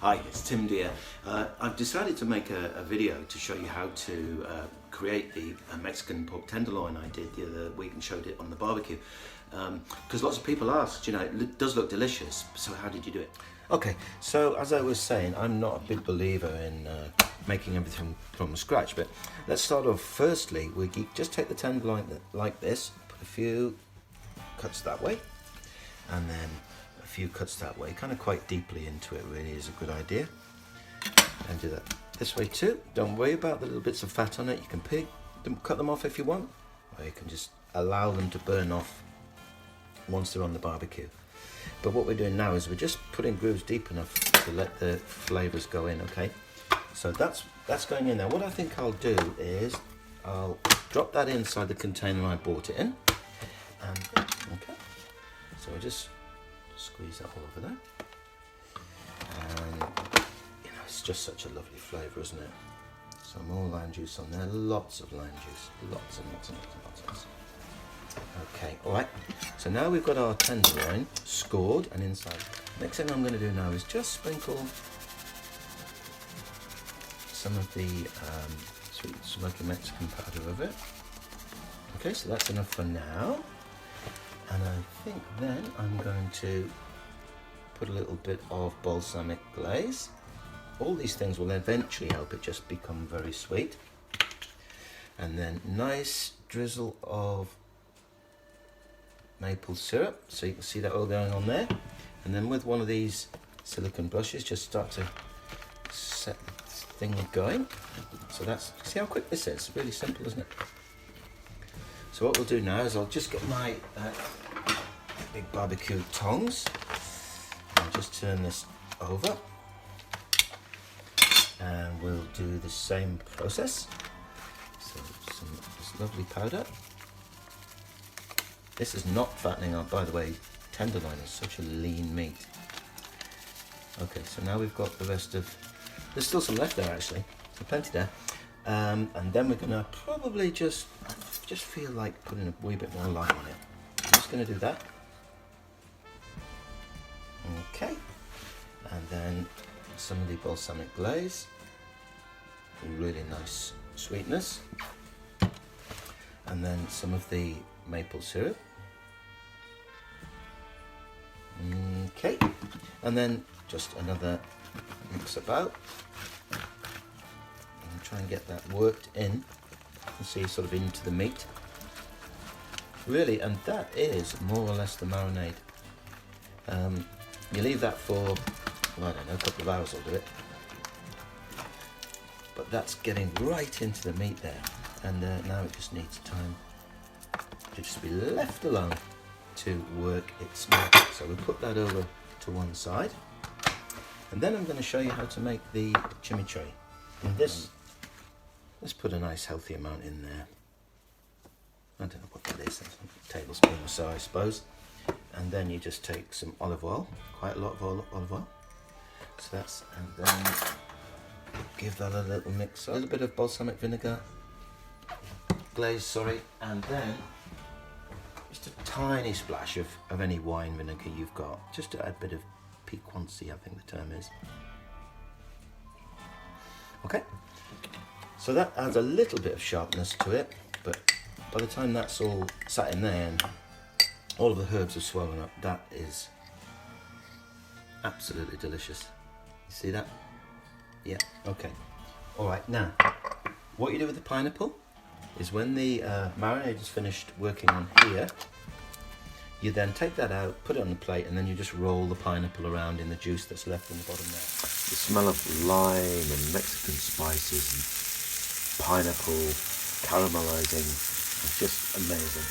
Hi, it's Tim Deere. I've decided to make a video to show you how to create the Mexican pork tenderloin I did the other week and showed it on the barbecue. Because lots of people asked, you know, it does look delicious, so how did you do it? Okay, so as I was saying, I'm not a big believer in making everything from scratch, but let's start off. Firstly, we just take the tenderloin like this, put a few cuts that way, and then a few cuts that way, kind of quite deeply into it really is a good idea. And do that this way too. Don't worry about the little bits of fat on it. You can cut them off if you want, or you can just allow them to burn off once they're on the barbecue. But what we're doing now is we're just putting grooves deep enough to let the flavors go in, okay? So that's going in there. What I think I'll do is I'll drop that inside the container I bought it in. And, okay, so I just squeeze that all over there. And, you know, it's just such a lovely flavour, isn't it? Some more lime juice on there, lots of lime juice, lots and lots and lots and lots and lots. Okay, all right, so now we've got our tenderloin scored and inside. Next thing I'm going to do now is just sprinkle some of the sweet smoky Mexican powder over it. Okay, so that's enough for now. And I think then I'm going to put a little bit of balsamic glaze. All these things will eventually help it just become very sweet. And then nice drizzle of maple syrup, so you can see that all going on there. And then with one of these silicone brushes, just start to set the thing going. So that's, see how quick this is? Really simple, isn't it? So what we'll do now is I'll just get my big barbecue tongs and just turn this over, and we'll do the same process. So this lovely powder. This is not fattening up, by the way. Tenderloin is such a lean meat. Okay, so now we've got the rest of, there's still some left there actually, so plenty there. And then we're gonna probably just feel like putting a wee bit more lime on it. I'm just gonna do that. Okay, and then some of the balsamic glaze, really nice sweetness. And then some of the maple syrup. Okay, and then just another mix about and try and get that worked in, you see, sort of into the meat really. And that is more or less the marinade. You leave that for, well, I don't know, a couple of hours I'll do it, but that's getting right into the meat there. And now it just needs time to just be left alone to work its magic. So we'll put that over to one side, and then I'm going to show you how to make the chimichurri. And let's put a nice healthy amount in there. I don't know what that is, a tablespoon or so I suppose. And then you just take some olive oil, quite a lot of olive oil. So that's, and then give that a little mix, a little bit of balsamic vinegar, glaze, sorry, and then just a tiny splash of any wine vinegar you've got, just to add a bit of piquancy, I think the term is. Okay, so that adds a little bit of sharpness to it, but by the time that's all sat in there and all of the herbs have swollen up, that is absolutely delicious. You see that? Yeah, okay. All right, now, what you do with the pineapple is when the marinade is finished working on here, you then take that out, put it on the plate, and then you just roll the pineapple around in the juice that's left in the bottom there. The smell of lime and Mexican spices and pineapple caramelizing is just amazing.